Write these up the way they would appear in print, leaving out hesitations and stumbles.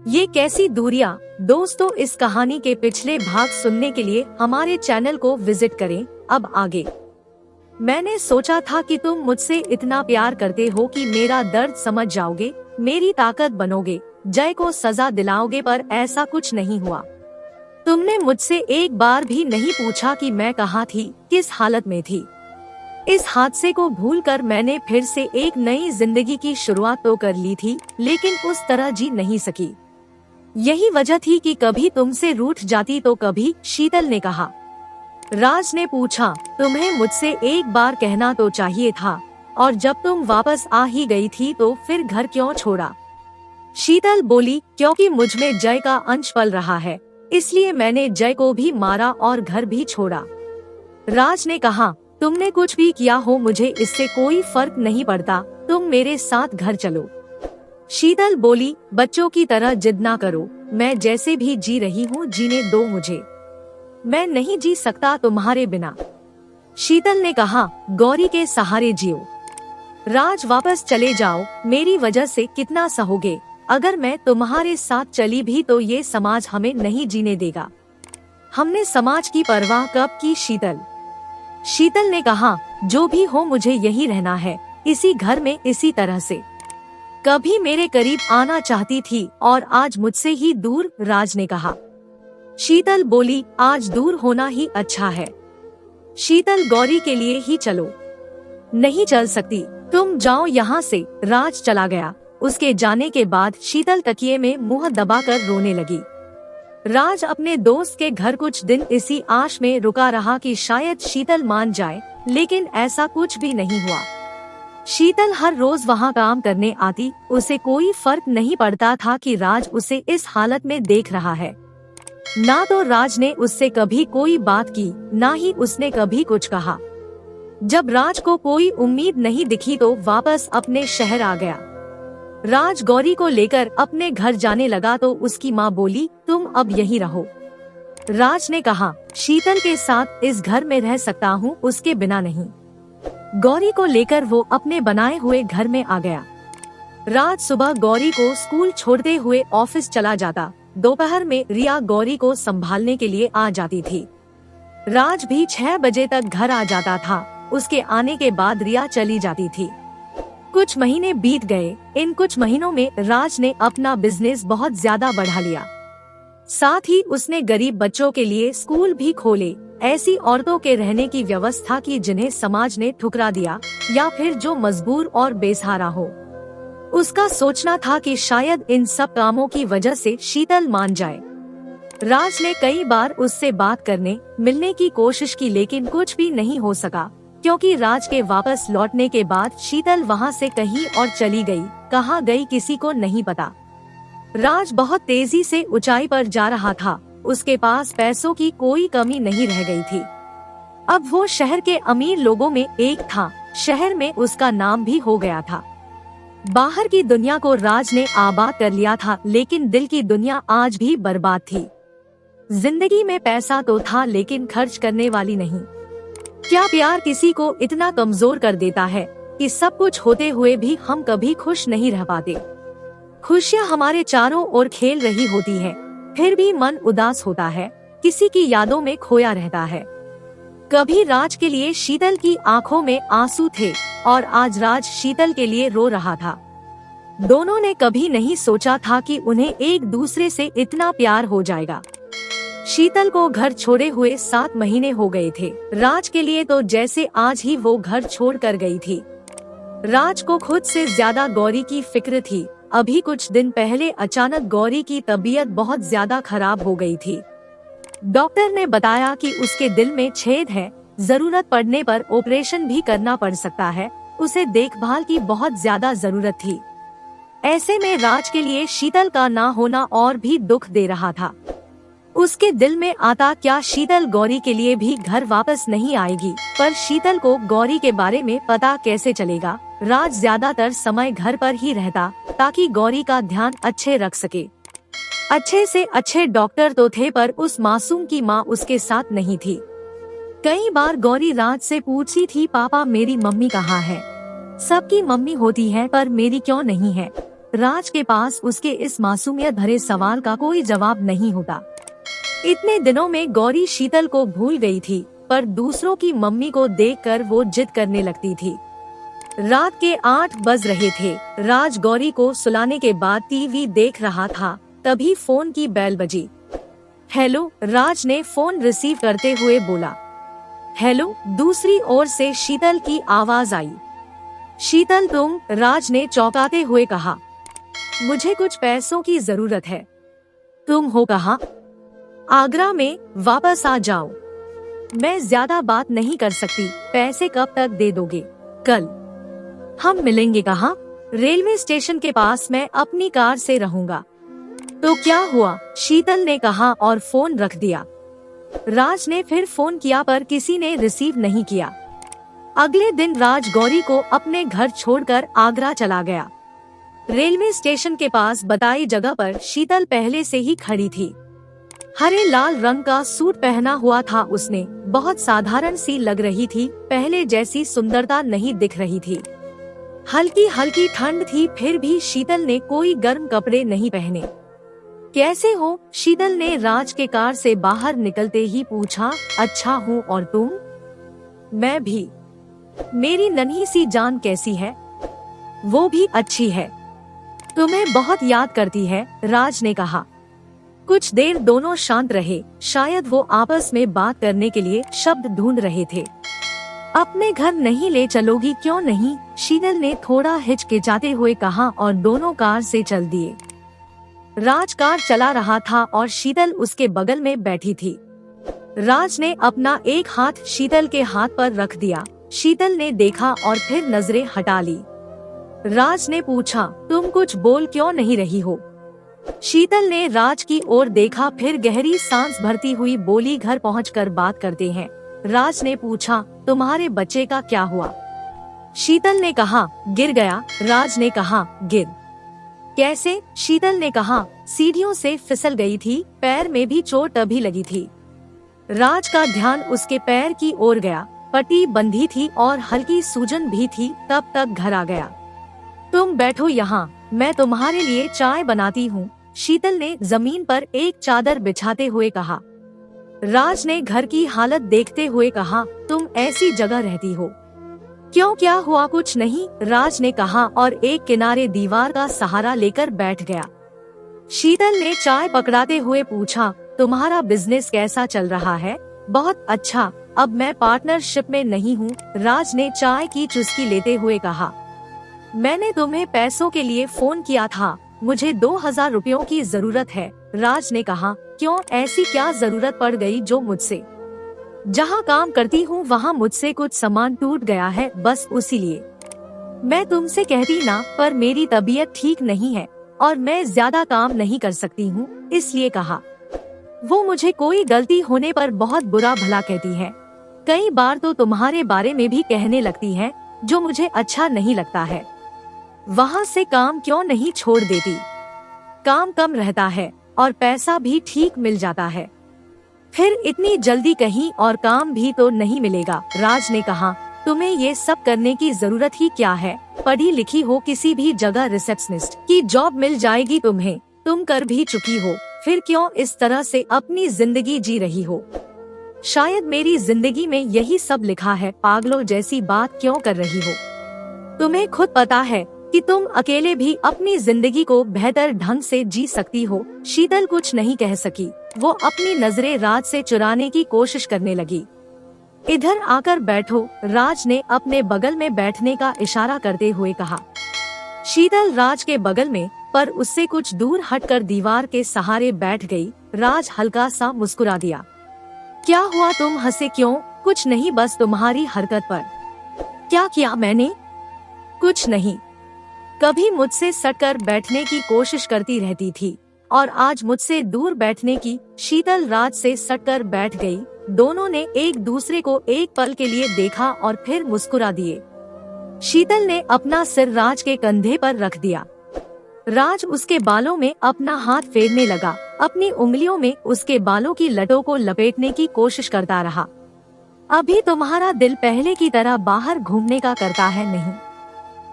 ये कैसी दूरियां। दोस्तों, इस कहानी के पिछले भाग सुनने के लिए हमारे चैनल को विजिट करें। अब आगे। मैंने सोचा था कि तुम मुझसे इतना प्यार करते हो कि मेरा दर्द समझ जाओगे, मेरी ताकत बनोगे, जय को सजा दिलाओगे, पर ऐसा कुछ नहीं हुआ। तुमने मुझसे एक बार भी नहीं पूछा कि मैं कहाँ थी, किस हालत में थी। इस हादसे को भूलकर मैंने फिर से एक नई जिंदगी की शुरुआत तो कर ली थी, लेकिन उस तरह जी नहीं सकी। यही वजह थी कि कभी तुमसे रूठ जाती तो कभी। शीतल ने कहा। राज ने पूछा, तुम्हें मुझसे एक बार कहना तो चाहिए था, और जब तुम वापस आ ही गई थी तो फिर घर क्यों छोड़ा। शीतल बोली, क्योंकि मुझमें जय का अंश पल रहा है, इसलिए मैंने जय को भी मारा और घर भी छोड़ा। राज ने कहा, तुमने कुछ भी किया हो मुझे इससे कोई फर्क नहीं पड़ता, तुम मेरे साथ घर चलो। शीतल बोली, बच्चों की तरह जिद ना करो, मैं जैसे भी जी रही हूँ जीने दो मुझे, मैं नहीं जी सकता तुम्हारे बिना। शीतल ने कहा, गौरी के सहारे जियो। राज, वापस चले जाओ, मेरी वजह से कितना सहोगे। अगर मैं तुम्हारे साथ चली भी तो ये समाज हमें नहीं जीने देगा। हमने समाज की परवाह कब की। शीतल ने कहा, जो भी हो मुझे यही रहना है, इसी घर में, इसी तरह से। कभी मेरे करीब आना चाहती थी और आज मुझसे ही दूर। राज ने कहा। शीतल बोली, आज दूर होना ही अच्छा है। शीतल, गौरी के लिए ही चलो। नहीं चल सकती, तुम जाओ यहाँ से। राज चला गया। उसके जाने के बाद शीतल तकिए में मुंह दबाकर रोने लगी। राज अपने दोस्त के घर कुछ दिन इसी आश में रुका रहा कि शायद शीतल मान जाए, लेकिन ऐसा कुछ भी नहीं हुआ। शीतल हर रोज वहाँ काम करने आती, उसे कोई फर्क नहीं पड़ता था कि राज उसे इस हालत में देख रहा है। ना तो राज ने उससे कभी कोई बात की, ना ही उसने कभी कुछ कहा। जब राज को कोई उम्मीद नहीं दिखी तो वापस अपने शहर आ गया। राज गौरी को लेकर अपने घर जाने लगा तो उसकी माँ बोली, तुम अब यहीं रहो। राज ने कहा, शीतल के साथ इस घर में रह सकता हूँ, उसके बिना नहीं। गौरी को लेकर वो अपने बनाए हुए घर में आ गया। राज सुबह गौरी को स्कूल छोड़ते हुए ऑफिस चला जाता। दोपहर में रिया गौरी को संभालने के लिए आ जाती थी। राज भी 6 बजे तक घर आ जाता था। उसके आने के बाद रिया चली जाती थी। कुछ महीने बीत गए। इन कुछ महीनों में राज ने अपना बिजनेस बहुत ज्यादा बढ़ा लिया। साथ ही उसने गरीब बच्चों के लिए स्कूल भी खोले, ऐसी औरतों के रहने की व्यवस्था की जिन्हें समाज ने ठुकरा दिया, या फिर जो मजबूर और बेसहारा हो। उसका सोचना था कि शायद इन सब कामों की वजह से शीतल मान जाए। राज ने कई बार उससे बात करने, मिलने की कोशिश की, लेकिन कुछ भी नहीं हो सका, क्योंकि राज के वापस लौटने के बाद शीतल वहाँ से कहीं और चली गई। कहाँ गई किसी को नहीं पता। राज बहुत तेजी से ऊंचाई पर जा रहा था। उसके पास पैसों की कोई कमी नहीं रह गई थी। अब वो शहर के अमीर लोगों में एक था। शहर में उसका नाम भी हो गया था। बाहर की दुनिया को राज ने आबाद कर लिया था, लेकिन दिल की दुनिया आज भी बर्बाद थी। जिंदगी में पैसा तो था, लेकिन खर्च करने वाली नहीं। क्या प्यार किसी को इतना कमजोर कर देता है कि सब कुछ होते हुए भी हम कभी खुश नहीं रह पाते। खुशियाँ हमारे चारों ओर खेल रही होती है, फिर भी मन उदास होता है, किसी की यादों में खोया रहता है। कभी राज के लिए शीतल की आंखों में आंसू थे, और आज राज शीतल के लिए रो रहा था। दोनों ने कभी नहीं सोचा था कि उन्हें एक दूसरे से इतना प्यार हो जाएगा। शीतल को घर छोड़े हुए 7 महीने हो गए थे। राज के लिए तो जैसे आज ही वो घर छोड़ कर गई थी। राज को खुद से ज्यादा गौरी की फिक्र थी। अभी कुछ दिन पहले अचानक गौरी की तबीयत बहुत ज्यादा खराब हो गई थी। डॉक्टर ने बताया कि उसके दिल में छेद है, जरूरत पड़ने पर ऑपरेशन भी करना पड़ सकता है। उसे देखभाल की बहुत ज्यादा जरूरत थी। ऐसे में राज के लिए शीतल का ना होना और भी दुख दे रहा था। उसके दिल में आता, क्या शीतल गौरी के लिए भी घर वापस नहीं आएगी। पर शीतल को गौरी के बारे में पता कैसे चलेगा। राज ज्यादातर समय घर पर ही रहता, ताकि गौरी का ध्यान अच्छे रख सके। अच्छे से अच्छे डॉक्टर तो थे, पर उस मासूम की माँ उसके साथ नहीं थी। कई बार गौरी राज से पूछती थी, पापा मेरी मम्मी कहाँ है। सबकी मम्मी होती है, पर मेरी क्यों नहीं है। राज के पास उसके इस मासूमियत भरे सवाल का कोई जवाब नहीं होता। इतने दिनों में गौरी शीतल को भूल गई थी, पर दूसरों की मम्मी को देखकर वो जिद करने लगती थी। रात के 8 बज रहे थे। राज गौरी को सुलाने के बाद टीवी देख रहा था, तभी फोन की बेल बजी। हेलो, राज ने फोन रिसीव करते हुए बोला। हेलो, दूसरी ओर से शीतल की आवाज आई। शीतल तुम? राज ने चौंकाते हुए कहा। मुझे कुछ पैसों की जरूरत है। तुम हो कहाँ? आगरा में। वापस आ जाओ। मैं ज्यादा बात नहीं कर सकती। पैसे कब तक दे दोगे? कल। हम मिलेंगे कहाँ? रेलवे स्टेशन के पास। मैं अपनी कार से रहूँगा। तो क्या हुआ? शीतल ने कहा और फोन रख दिया। राज ने फिर फोन किया पर किसी ने रिसीव नहीं किया। अगले दिन राज गौरी को अपने घर छोड़कर आगरा चला गया। रेलवे स्टेशन के पास बताई जगह पर शीतल पहले से ही खड़ी थी। हरे लाल रंग का सूट पहना हुआ था उसने। बहुत साधारण सी लग रही थी, पहले जैसी सुंदरता नहीं दिख रही थी। हल्की हल्की ठंड थी, फिर भी शीतल ने कोई गर्म कपड़े नहीं पहने। कैसे हो? शीतल ने राज के कार से बाहर निकलते ही पूछा। अच्छा हूँ, और तुम? मैं भी। मेरी नन्ही सी जान कैसी है? वो भी अच्छी है। तुम्हें बहुत याद करती है, राज ने कहा। कुछ देर दोनों शांत रहे, शायद वो आपस में बात करने के लिए शब्द ढूंढ रहे थे। अपने घर नहीं ले चलोगी? क्यों नहीं? शीतल ने थोड़ा हिचकिचाते हुए कहा और दोनों कार से चल दिए। राज कार चला रहा था और शीतल उसके बगल में बैठी थी। राज ने अपना एक हाथ शीतल के हाथ पर रख दिया। शीतल ने देखा और फिर नजरें हटा ली। राज ने पूछा, तुम कुछ बोल क्यों नहीं रही हो? शीतल ने राज की ओर देखा, फिर गहरी सांस भरती हुई बोली, घर पहुंचकर बात करते हैं। राज ने पूछा, तुम्हारे बच्चे का क्या हुआ? शीतल ने कहा, गिर गया। राज ने कहा, गिर? कैसे? शीतल ने कहा, सीढ़ियों से फिसल गई थी, पैर में भी चोट अभी लगी थी। राज का ध्यान उसके पैर की ओर गया। पट्टी बंधी थी और हल्की सूजन भी थी। तब तक घर आ गया। तुम बैठो यहाँ, मैं तुम्हारे लिए चाय बनाती हूँ, शीतल ने जमीन पर एक चादर बिछाते हुए कहा। राज ने घर की हालत देखते हुए कहा, तुम ऐसी जगह रहती हो? क्यों, क्या हुआ? कुछ नहीं, राज ने कहा और एक किनारे दीवार का सहारा लेकर बैठ गया। शीतल ने चाय पकड़ाते हुए पूछा, तुम्हारा बिजनेस कैसा चल रहा है? बहुत अच्छा, अब मैं पार्टनरशिप में नहीं हूँ, राज ने चाय की चुस्की लेते हुए कहा। मैंने तुम्हें पैसों के लिए फोन किया था, मुझे 2000 रुपयों की जरूरत है, राज ने कहा। क्यों, ऐसी क्या जरूरत पड़ गई जो मुझसे? जहाँ काम करती हूँ वहाँ मुझसे कुछ सामान टूट गया है, बस उसी लिए। मैं तुमसे कहती ना, पर मेरी तबीयत ठीक नहीं है और मैं ज्यादा काम नहीं कर सकती हूँ, इसलिए कहा। वो मुझे कोई गलती होने पर बहुत बुरा भला कहती है। कई बार तो तुम्हारे बारे में भी कहने लगती है, जो मुझे अच्छा नहीं लगता है। वहाँ से काम क्यों नहीं छोड़ देती? काम कम रहता है और पैसा भी ठीक मिल जाता है। फिर इतनी जल्दी कहीं और काम भी तो नहीं मिलेगा, राज ने कहा। तुम्हें ये सब करने की जरूरत ही क्या है? पढ़ी लिखी हो, किसी भी जगह रिसेप्शनिस्ट की जॉब मिल जाएगी तुम्हें, तुम कर भी चुकी हो, फिर क्यों इस तरह से अपनी जिंदगी जी रही हो? शायद मेरी जिंदगी में यही सब लिखा है, पागलों जैसी बात क्यों कर रही हो? तुम्हें खुद पता है कि तुम अकेले भी अपनी जिंदगी को बेहतर ढंग से जी सकती हो। शीतल कुछ नहीं कह सकी, वो अपनी नजरें राज से चुराने की कोशिश करने लगी। इधर आकर बैठो, राज ने अपने बगल में बैठने का इशारा करते हुए कहा। शीतल राज के बगल में, पर उससे कुछ दूर हटकर दीवार के सहारे बैठ गई। राज हल्का सा मुस्कुरा दिया। क्या हुआ, तुम हंसे क्यों? कुछ नहीं, बस तुम्हारी हरकत पर। क्या किया मैंने? कुछ नहीं। कभी मुझसे सटकर बैठने की कोशिश करती रहती थी और आज मुझसे दूर बैठने की। शीतल राज से सटकर बैठ गई। दोनों ने एक दूसरे को एक पल के लिए देखा और फिर मुस्कुरा दिए। शीतल ने अपना सिर राज के कंधे पर रख दिया। राज उसके बालों में अपना हाथ फेरने लगा, अपनी उंगलियों में उसके बालों की लटों को लपेटने की कोशिश करता रहा। अभी तुम्हारा दिल पहले की तरह बाहर घूमने का करता है नहीं?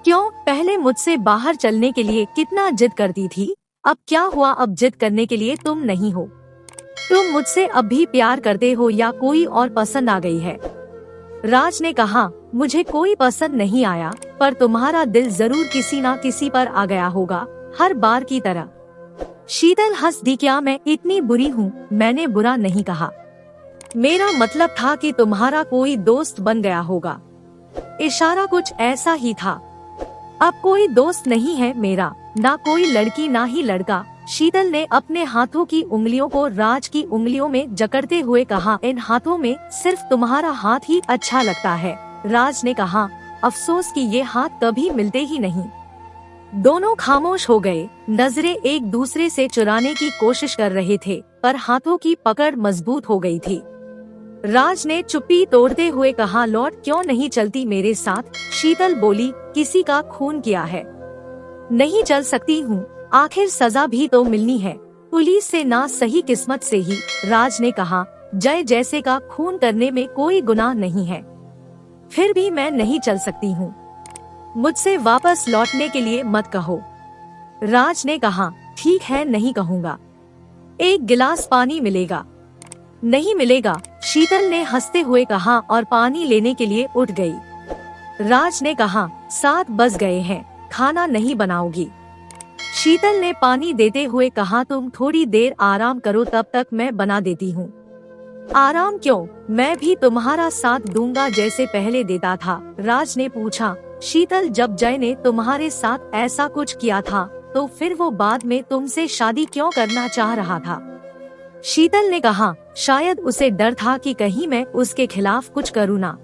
क्यों पहले मुझसे बाहर चलने के लिए कितना जिद करती थी, अब क्या हुआ, अब जिद करने के लिए तुम नहीं हो? तुम मुझसे अब भी प्यार करते हो या कोई और पसंद आ गई है? राज ने कहा, मुझे कोई पसंद नहीं आया, पर तुम्हारा दिल जरूर किसी ना किसी पर आ गया होगा, हर बार की तरह। शीतल हंस दी, क्या मैं इतनी बुरी हूँ? मैंने बुरा नहीं कहा, मेरा मतलब था कि तुम्हारा कोई दोस्त बन गया होगा। इशारा कुछ ऐसा ही था। अब कोई दोस्त नहीं है मेरा, ना कोई लड़की ना ही लड़का। शीतल ने अपने हाथों की उंगलियों को राज की उंगलियों में जकड़ते हुए कहा, इन हाथों में सिर्फ तुम्हारा हाथ ही अच्छा लगता है। राज ने कहा, अफसोस कि ये हाथ कभी मिलते ही नहीं। दोनों खामोश हो गए, नजरें एक दूसरे से चुराने की कोशिश कर रहे थे, पर हाथों की पकड़ मजबूत हो गई थी। राज ने चुप्पी तोड़ते हुए कहा, लौट क्यों नहीं चलती मेरे साथ? शीतल बोली, किसी का खून किया है, नहीं चल सकती हूँ, आखिर सजा भी तो मिलनी है, पुलिस से ना सही किस्मत से ही। राज ने कहा, जय जैसे का खून करने में कोई गुनाह नहीं है, फिर भी मैं नहीं चल सकती हूँ, मुझसे वापस लौटने के लिए मत कहो। राज ने कहा, ठीक है नहीं कहूँगा, एक गिलास पानी मिलेगा? नहीं मिलेगा, शीतल ने हंसते हुए कहा और पानी लेने के लिए उठ गई। राज ने कहा, 7 बज गए हैं, खाना नहीं बनाओगी? शीतल ने पानी देते हुए कहा, तुम थोड़ी देर आराम करो, तब तक मैं बना देती हूँ। आराम क्यों, मैं भी तुम्हारा साथ दूंगा जैसे पहले देता था। राज ने पूछा, शीतल जब जय ने तुम्हारे साथ ऐसा कुछ किया था तो फिर वो बाद में तुमसे शादी क्यों करना चाह रहा था? शीतल ने कहा, शायद उसे डर था कि कहीं मैं उसके खिलाफ कुछ करूँ ना।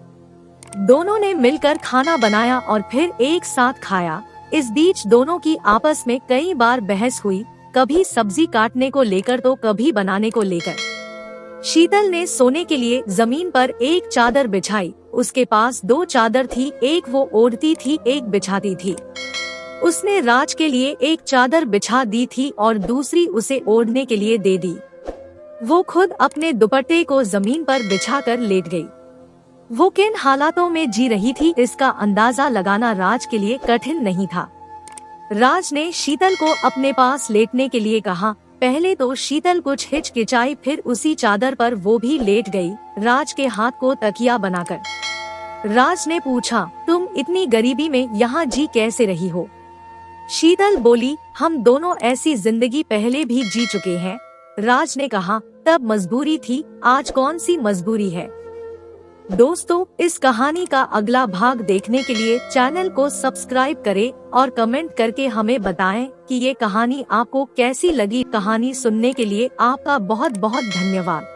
दोनों ने मिलकर खाना बनाया और फिर एक साथ खाया। इस बीच दोनों की आपस में कई बार बहस हुई, कभी सब्जी काटने को लेकर तो कभी बनाने को लेकर। शीतल ने सोने के लिए जमीन पर एक चादर बिछाई, उसके पास 2 चादर थी, एक वो ओढ़ती थी, एक बिछाती थी। उसने राज के लिए एक चादर बिछा दी थी और दूसरी उसे ओढ़ने के लिए दे दी। वो खुद अपने दुपट्टे को जमीन पर बिछाकर लेट गई। वो किन हालातों में जी रही थी इसका अंदाजा लगाना राज के लिए कठिन नहीं था। राज ने शीतल को अपने पास लेटने के लिए कहा। पहले तो शीतल कुछ हिचकिचाई, फिर उसी चादर पर वो भी लेट गई, राज के हाथ को तकिया बनाकर। राज ने पूछा, तुम इतनी गरीबी में यहाँ जी कैसे रही हो? शीतल बोली, हम दोनों ऐसी जिंदगी पहले भी जी चुके हैं। राज ने कहा, तब मजबूरी थी, आज कौन सी मजबूरी है? दोस्तों, इस कहानी का अगला भाग देखने के लिए चैनल को सब्सक्राइब करें और कमेंट करके हमें बताएं कि ये कहानी आपको कैसी लगी। कहानी सुनने के लिए आपका बहुत बहुत धन्यवाद।